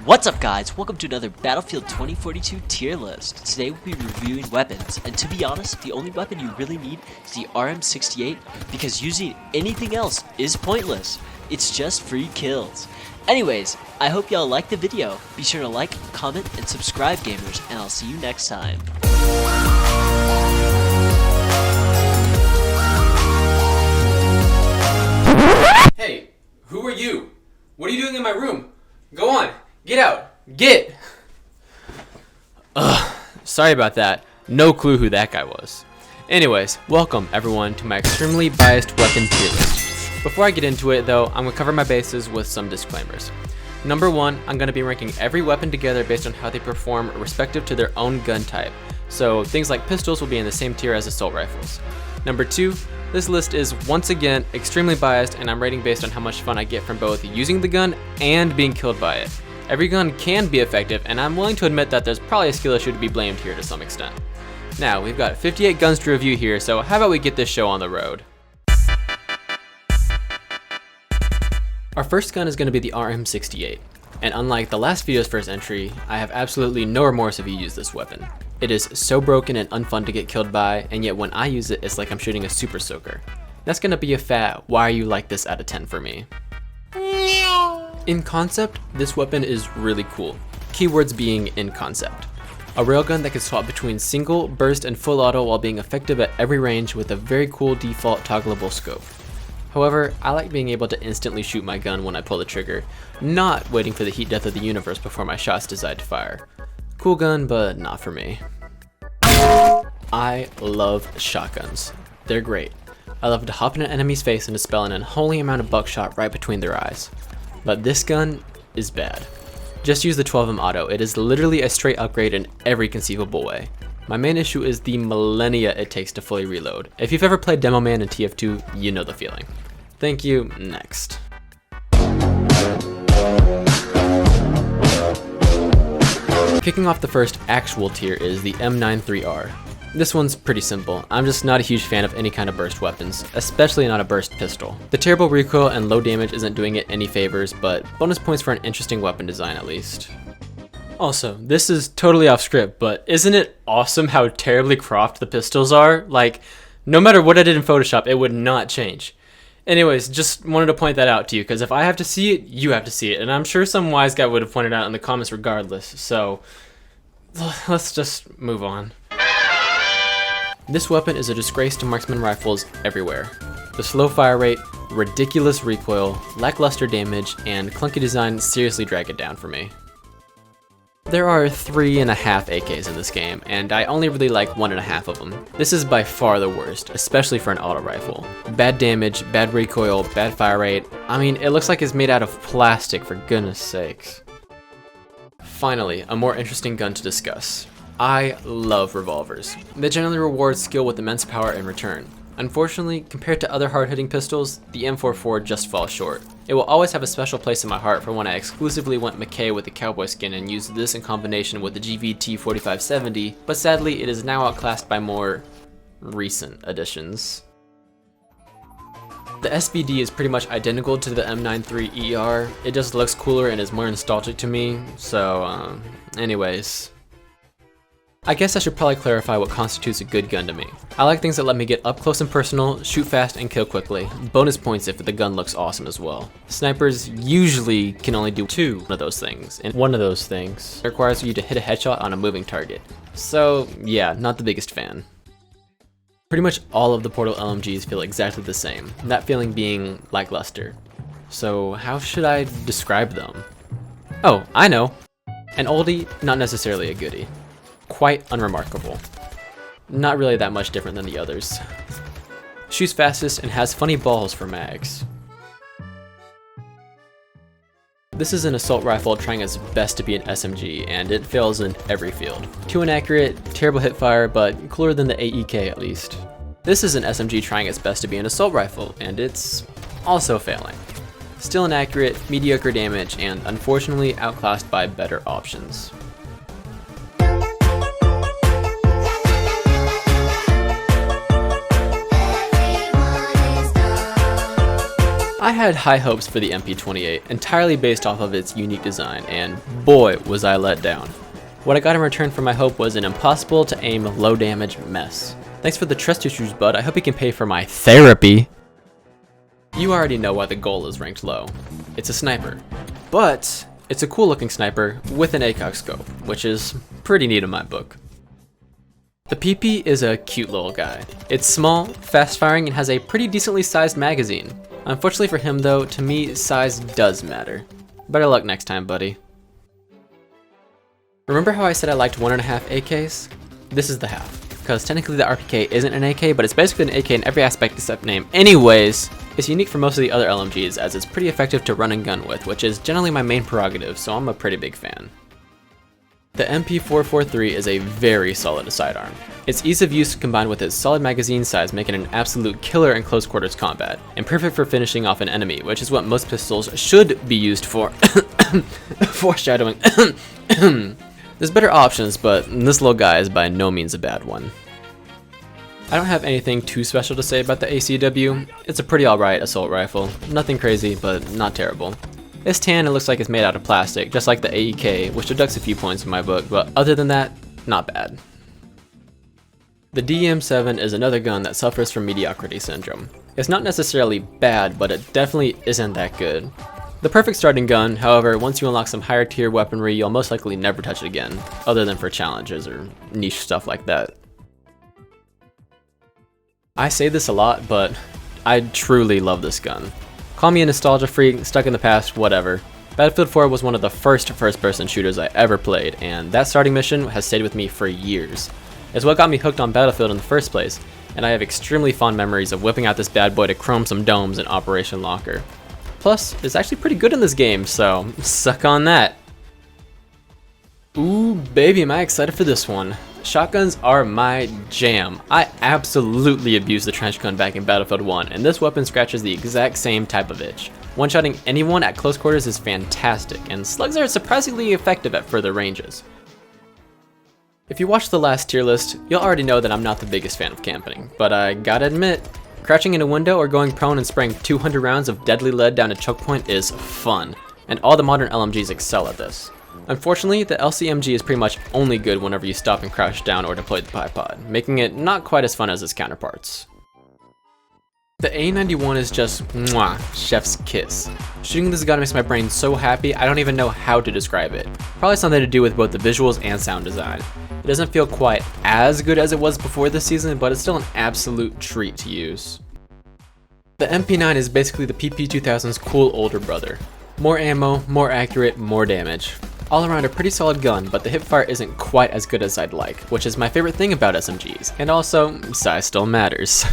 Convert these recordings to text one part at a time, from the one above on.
What's up guys, welcome to another Battlefield 2042 tier list. Today we'll be reviewing weapons, and to be honest, the only weapon you really need is the RM68 because using anything else is pointless. It's just free kills. Anyways, I hope y'all liked the video. Be sure to like, comment, and subscribe gamers, and I'll see you next time. Hey, who are you? What are you doing in my room? Go on, get out, get! Sorry about that. No clue who that guy was. Anyways, welcome everyone to my extremely biased weapon tier list. Before I get into it though, I'm gonna cover my bases with some disclaimers. Number one, I'm gonna be ranking every weapon together based on how they perform respective to their own gun type. So things like pistols will be in the same tier as assault rifles. Number two, this list is once again extremely biased and I'm rating based on how much fun I get from both using the gun and being killed by it. Every gun can be effective and I'm willing to admit that there's probably a skill issue to be blamed here to some extent. Now, we've got 58 guns to review here, so how about we get this show on the road? Our first gun is going to be the RM68, and unlike the last video's first entry, I have absolutely no remorse if you use this weapon. It is so broken and unfun to get killed by, and yet when I use it, it's like I'm shooting a super soaker. That's gonna be a fat why are you like this out of 10 for me. In concept, this weapon is really cool. Keywords being in concept. A railgun that can swap between single, burst, and full auto while being effective at every range with a very cool default toggleable scope. However, I like being able to instantly shoot my gun when I pull the trigger, not waiting for the heat death of the universe before my shots decide to fire. Cool gun, but not for me. I love shotguns. They're great. I love to hop in an enemy's face and dispel an unholy amount of buckshot right between their eyes. But this gun is bad. Just use the 12mm auto. It is literally a straight upgrade in every conceivable way. My main issue is the millennia it takes to fully reload. If you've ever played Demo Man in TF2, you know the feeling. Thank you, next. Kicking off the first actual tier is the M93R. This one's pretty simple. I'm just not a huge fan of any kind of burst weapons, especially not a burst pistol. The terrible recoil and low damage isn't doing it any favors, but bonus points for an interesting weapon design at least. Also, this is totally off script, but isn't it awesome how terribly cropped the pistols are? Like, no matter what I did in Photoshop, it would not change. Anyways, just wanted to point that out to you, because if I have to see it, you have to see it, and I'm sure some wise guy would have pointed out in the comments regardless, so let's just move on. This weapon is a disgrace to marksman rifles everywhere. The slow fire rate, ridiculous recoil, lackluster damage, and clunky design seriously drag it down for me. There are 3.5 AKs in this game, and I only really like 1.5 of them. This is by far the worst, especially for an auto rifle. Bad damage, bad recoil, bad fire rate. I mean, it looks like it's made out of plastic, for goodness sakes. Finally, a more interesting gun to discuss. I love revolvers. They generally reward skill with immense power in return. Unfortunately, compared to other hard-hitting pistols, the M44 just falls short. It will always have a special place in my heart for when I exclusively went McKay with the cowboy skin and used this in combination with the GVT 4570, but sadly it is now outclassed by more recent additions. The SVD is pretty much identical to the M93 ER, it just looks cooler and is more nostalgic to me, so anyways. I guess I should probably clarify what constitutes a good gun to me. I like things that let me get up close and personal, shoot fast, and kill quickly. Bonus points if the gun looks awesome as well. Snipers usually can only do 2 of those things, and one of those things requires you to hit a headshot on a moving target. So yeah, not the biggest fan. Pretty much all of the Portal LMGs feel exactly the same, that feeling being lackluster. So how should I describe them? Oh, I know. An oldie, not necessarily a goodie. Quite unremarkable. Not really that much different than the others. Shoots fastest and has funny balls for mags. This is an assault rifle trying its best to be an SMG, and it fails in every field. Too inaccurate, terrible hipfire, but cooler than the AEK at least. This is an SMG trying its best to be an assault rifle, and it's also failing. Still inaccurate, mediocre damage, and unfortunately outclassed by better options. I had high hopes for the MP28, entirely based off of its unique design, and boy was I let down. What I got in return for my hope was an impossible to aim low damage mess. Thanks for the trust issues, bud. I hope you can pay for my therapy. You already know why the goal is ranked low. It's a sniper. But it's a cool looking sniper with an ACOG scope, which is pretty neat in my book. The PP is a cute little guy. It's small, fast firing, and has a pretty decently sized magazine. Unfortunately for him though, to me size does matter. Better luck next time, buddy. Remember how I said I liked 1.5 AKs? This is the half. Because technically the RPK isn't an AK, but it's basically an AK in every aspect except name. Anyways, it's unique for most of the other LMGs as it's pretty effective to run and gun with, which is generally my main prerogative, so I'm a pretty big fan. The MP443 is a very solid sidearm. Its ease of use combined with its solid magazine size make it an absolute killer in close quarters combat, and perfect for finishing off an enemy, which is what most pistols should be used for. Foreshadowing. There's better options, but this little guy is by no means a bad one. I don't have anything too special to say about the ACW. It's a pretty alright assault rifle. Nothing crazy, but not terrible. It's tan and looks like it's made out of plastic, just like the AEK, which deducts a few points in my book, but other than that, not bad. The DM7 is another gun that suffers from mediocrity syndrome. It's not necessarily bad, but it definitely isn't that good. The perfect starting gun, however, once you unlock some higher tier weaponry, you'll most likely never touch it again, other than for challenges or niche stuff like that. I say this a lot, but I truly love this gun. Call me a nostalgia freak, stuck in the past, whatever. Battlefield 4 was one of the first first-person shooters I ever played, and that starting mission has stayed with me for years. It's what got me hooked on Battlefield in the first place, and I have extremely fond memories of whipping out this bad boy to chrome some domes in Operation Locker. Plus, it's actually pretty good in this game, so suck on that. Ooh, baby, am I excited for this one. Shotguns are my jam. I absolutely abused the trench gun back in Battlefield 1, and this weapon scratches the exact same type of itch. One-shotting anyone at close quarters is fantastic, and slugs are surprisingly effective at further ranges. If you watched the last tier list, you'll already know that I'm not the biggest fan of camping, but I gotta admit, crouching in a window or going prone and spraying 200 rounds of deadly lead down a choke point is fun, and all the modern LMGs excel at this. Unfortunately, the LCMG is pretty much only good whenever you stop and crouch down or deploy the bipod, making it not quite as fun as its counterparts. The A91 is just mwah, chef's kiss. Shooting this gun makes my brain so happy I don't even know how to describe it. Probably something to do with both the visuals and sound design. It doesn't feel quite as good as it was before this season, but it's still an absolute treat to use. The MP9 is basically the PP2000's cool older brother. More ammo, more accurate, more damage. All around a pretty solid gun, but the hipfire isn't quite as good as I'd like, which is my favorite thing about SMGs, and also, size still matters.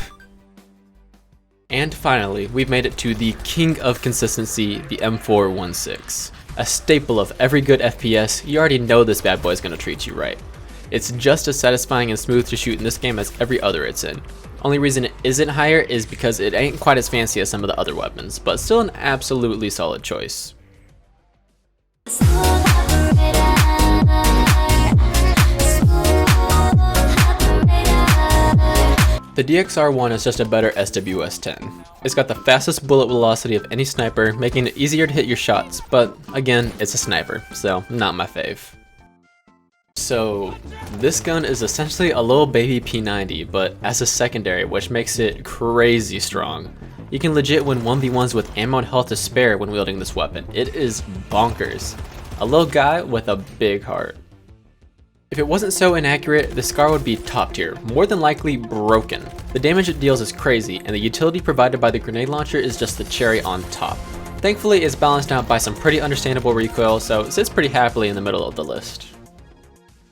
And finally, we've made it to the king of consistency, the M416. A staple of every good FPS, you already know this bad boy is going to treat you right. It's just as satisfying and smooth to shoot in this game as every other it's in. Only reason it isn't higher is because it ain't quite as fancy as some of the other weapons, but still an absolutely solid choice. The DXR1 is just a better SWS-10. It's got the fastest bullet velocity of any sniper, making it easier to hit your shots, but again, it's a sniper, so not my fave. So, this gun is essentially a little baby P90, but as a secondary, which makes it crazy strong. You can legit win 1v1s with ammo and health to spare when wielding this weapon. It is bonkers. A little guy with a big heart. If it wasn't so inaccurate, the SCAR would be top tier, more than likely broken. The damage it deals is crazy, and the utility provided by the grenade launcher is just the cherry on top. Thankfully, it's balanced out by some pretty understandable recoil, so it sits pretty happily in the middle of the list.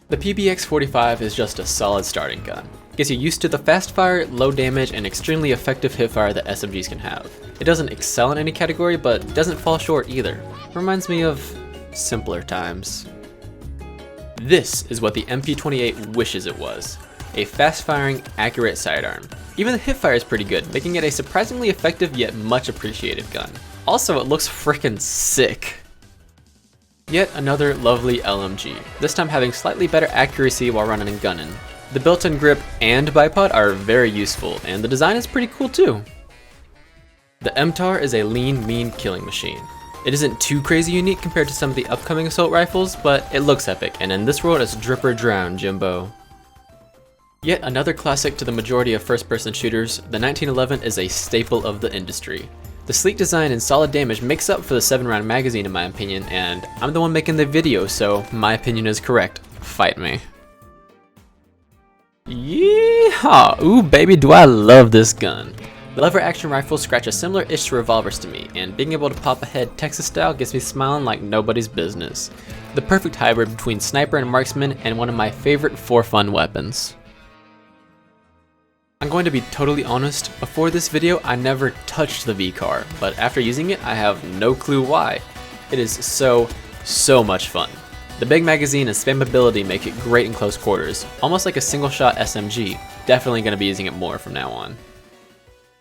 The PBX-45 is just a solid starting gun. It gets you used to the fast fire, low damage, and extremely effective hipfire that SMGs can have. It doesn't excel in any category, but doesn't fall short either. Reminds me of simpler times. This is what the MP28 wishes it was. A fast-firing, accurate sidearm. Even the hipfire is pretty good, making it a surprisingly effective yet much appreciated gun. Also, it looks frickin' sick. Yet another lovely LMG, this time having slightly better accuracy while running and gunning. The built-in grip and bipod are very useful, and the design is pretty cool too. The MTAR is a lean, mean killing machine. It isn't too crazy unique compared to some of the upcoming assault rifles, but it looks epic, and in this world it's drip or drown, Jimbo. Yet another classic to the majority of first-person shooters, the 1911 is a staple of the industry. The sleek design and solid damage makes up for the 7-round magazine in my opinion, and I'm the one making the video, so my opinion is correct. Fight me. Yeehaw! Ooh baby, do I love this gun. The lever action rifles scratch a similar itch to revolvers to me, and being able to pop ahead Texas style gets me smiling like nobody's business. The perfect hybrid between sniper and marksman, and one of my favorite for fun weapons. I'm going to be totally honest, before this video I never touched the V-Car, but after using it I have no clue why. It is so much fun. The big magazine and spammability make it great in close quarters, almost like a single shot SMG. Definitely going to be using it more from now on.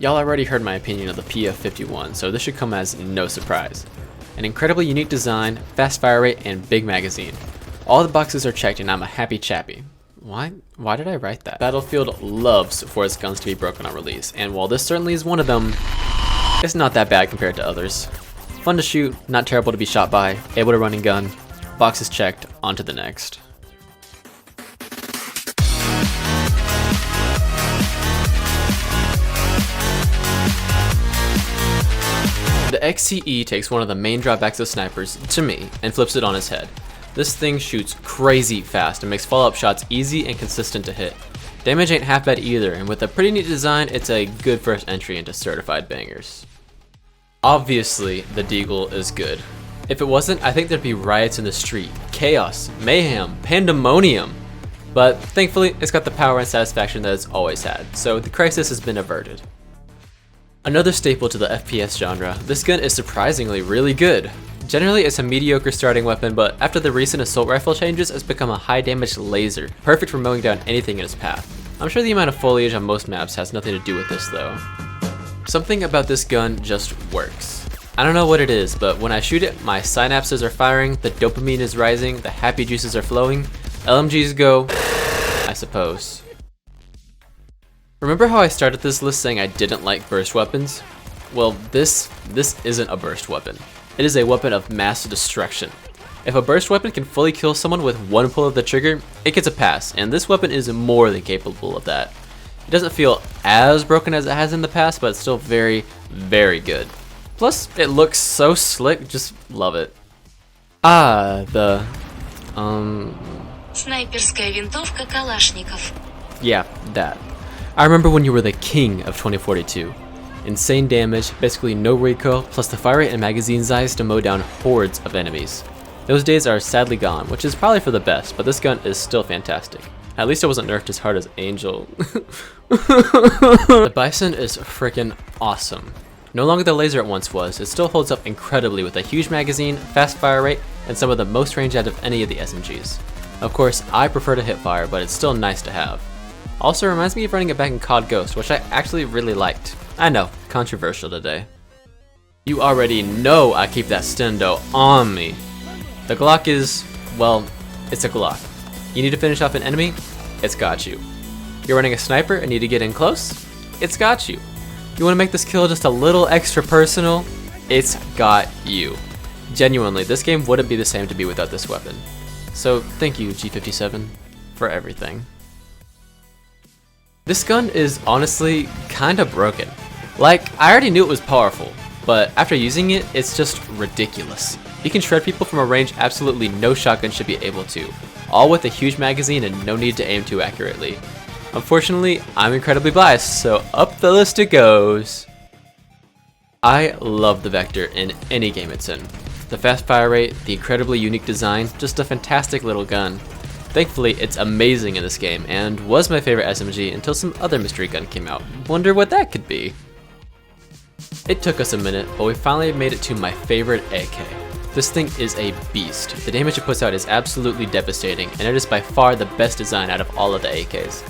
Y'all already heard my opinion of the PF51, so this should come as no surprise. An incredibly unique design, fast fire rate, and big magazine. All the boxes are checked and I'm a happy chappy. Why did I write that? Battlefield loves for its guns to be broken on release, and while this certainly is one of them, it's not that bad compared to others. Fun to shoot, not terrible to be shot by, able to run and gun, boxes checked, on to the next. The XCE takes one of the main drawbacks of snipers, to me, and flips it on its head. This thing shoots crazy fast and makes follow-up shots easy and consistent to hit. Damage ain't half bad either, and with a pretty neat design, it's a good first entry into certified bangers. Obviously, the Deagle is good. If it wasn't, I think there'd be riots in the street, chaos, mayhem, pandemonium. But thankfully, it's got the power and satisfaction that it's always had, so the crisis has been averted. Another staple to the FPS genre, this gun is surprisingly really good. Generally, it's a mediocre starting weapon, but after the recent assault rifle changes, it's become a high damage laser, perfect for mowing down anything in its path. I'm sure the amount of foliage on most maps has nothing to do with this though. Something about this gun just works. I don't know what it is, but when I shoot it, my synapses are firing, the dopamine is rising, the happy juices are flowing, LMGs go, I suppose. Remember how I started this list saying I didn't like burst weapons? Well, this isn't a burst weapon. It is a weapon of mass destruction. If a burst weapon can fully kill someone with one pull of the trigger, it gets a pass, and this weapon is more than capable of that. It doesn't feel as broken as it has in the past, but it's still very good. Plus, it looks so slick, just love it. Снайперская винтовка Калашников. Yeah, that. I remember when you were the king of 2042. Insane damage, basically no recoil, plus the fire rate and magazine size to mow down hordes of enemies. Those days are sadly gone, which is probably for the best, but this gun is still fantastic. At least it wasn't nerfed as hard as Angel. The Bison is freaking awesome. No longer the laser it once was, it still holds up incredibly with a huge magazine, fast fire rate, and some of the most range out of any of the SMGs. Of course, I prefer to hip fire, but it's still nice to have. Also reminds me of running it back in COD Ghost, which I actually really liked. I know, controversial today. You already know I keep that stendo on me. The Glock is, well, it's a Glock. You need to finish off an enemy? It's got you. You're running a sniper and need to get in close? It's got you. You want to make this kill just a little extra personal? It's got you. Genuinely, this game wouldn't be the same to be without this weapon. So thank you, G57, for everything. This gun is honestly kinda broken. Like, I already knew it was powerful, but after using it, it's just ridiculous. You can shred people from a range absolutely no shotgun should be able to, all with a huge magazine and no need to aim too accurately. Unfortunately, I'm incredibly biased, so up the list it goes. I love the Vector in any game it's in. The fast fire rate, the incredibly unique design, just a fantastic little gun. Thankfully, it's amazing in this game, and was my favorite SMG until some other mystery gun came out. Wonder what that could be. It took us a minute, but we finally made it to my favorite AK. This thing is a beast. The damage it puts out is absolutely devastating, and it is by far the best design out of all of the AKs.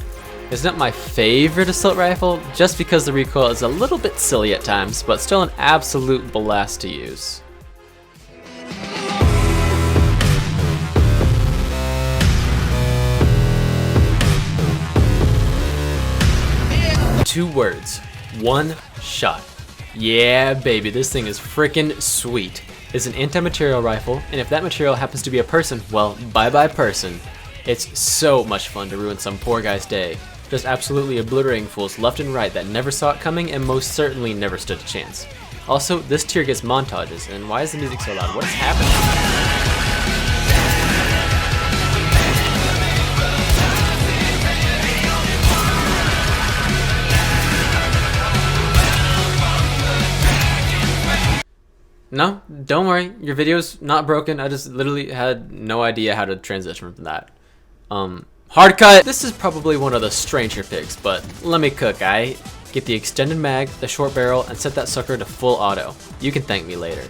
It's not my favorite assault rifle, just because the recoil is a little bit silly at times, but still an absolute blast to use. Two words, one shot. Yeah, baby, this thing is freaking sweet. It's an anti-material rifle, and if that material happens to be a person, well, bye-bye person. It's so much fun to ruin some poor guy's day, just absolutely obliterating fools left and right that never saw it coming and most certainly never stood a chance. Also, this tier gets montages, and why is the music so loud? What is happening? No, don't worry, your video's not broken. I just literally had no idea how to transition from that. Hard cut! This is probably one of the stranger picks, but let me cook, aight? Get the extended mag, the short barrel, and set that sucker to full auto. You can thank me later.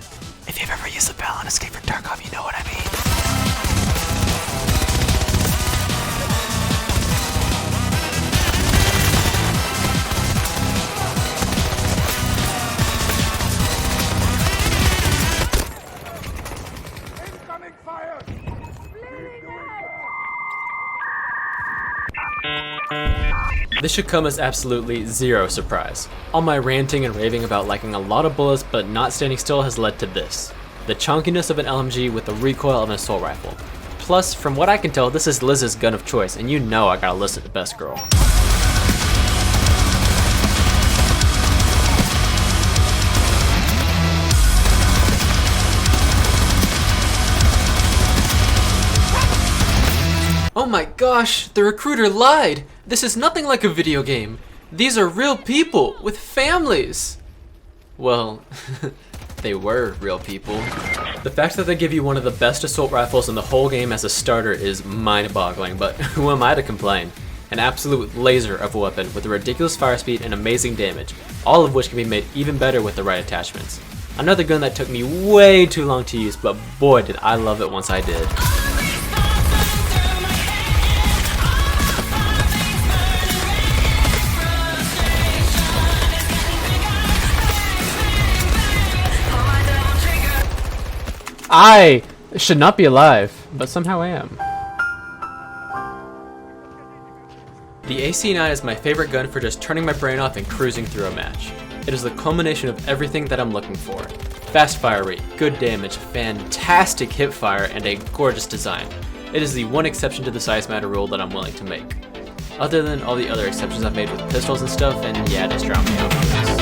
If you've ever used the bell on Escape from Tarkov, you know what I mean. This should come as absolutely zero surprise. All my ranting and raving about liking a lot of bullets but not standing still has led to this. The chunkiness of an LMG with the recoil of an assault rifle. Plus, from what I can tell, this is Liz's gun of choice, and you know I gotta listen to Best Girl. Oh my gosh, the recruiter lied! This is nothing like a video game. These are real people with families. Well, they were real people. The fact that they give you one of the best assault rifles in the whole game as a starter is mind-boggling, but who am I to complain? An absolute laser of a weapon with a ridiculous fire speed and amazing damage, all of which can be made even better with the right attachments. Another gun that took me way too long to use, but boy did I love it once I did. I should not be alive, but somehow I am. The AC-9 is my favorite gun for just turning my brain off and cruising through a match. It is the culmination of everything that I'm looking for. Fast fire rate, good damage, fantastic hip fire, and a gorgeous design. It is the one exception to the size matter rule that I'm willing to make. Other than all the other exceptions I've made with pistols and stuff, and yeah, just drown me out for this.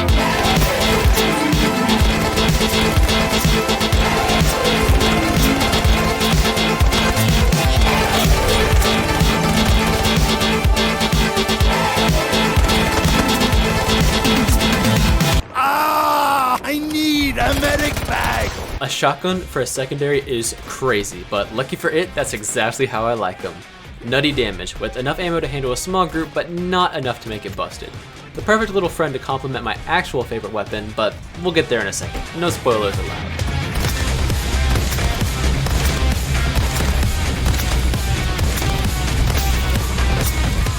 I need a medic bag! A shotgun for a secondary is crazy, but lucky for it, that's exactly how I like them. Nutty damage, with enough ammo to handle a small group, but not enough to make it busted. The perfect little friend to complement my actual favorite weapon, but we'll get there in a second. No spoilers allowed.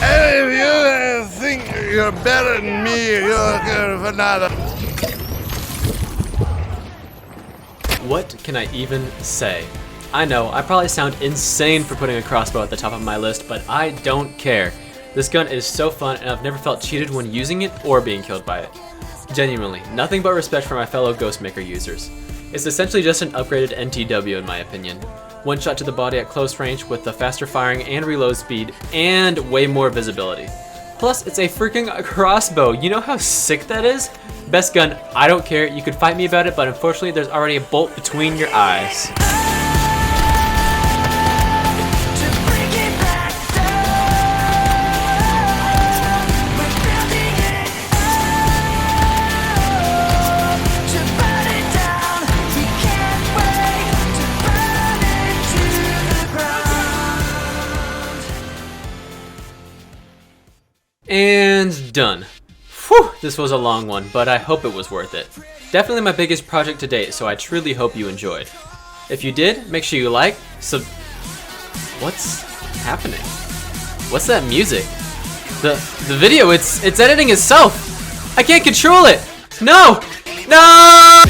If you think you're better than me, you're good for another. What can I even say? I know, I probably sound insane for putting a crossbow at the top of my list, but I don't care. This gun is so fun, and I've never felt cheated when using it or being killed by it. Genuinely, nothing but respect for my fellow Ghostmaker users. It's essentially just an upgraded NTW in my opinion. One shot to the body at close range with the faster firing and reload speed, and way more visibility. Plus, it's a freaking crossbow. You know how sick that is? Best gun, I don't care. You could fight me about it, but unfortunately there's already a bolt between your eyes. And done. Whew, this was a long one, but I hope it was worth it. Definitely my biggest project to date, so I truly hope you enjoyed. If you did, make sure you like, What's happening? What's that music? The video, it's editing itself! I can't control it! No! No!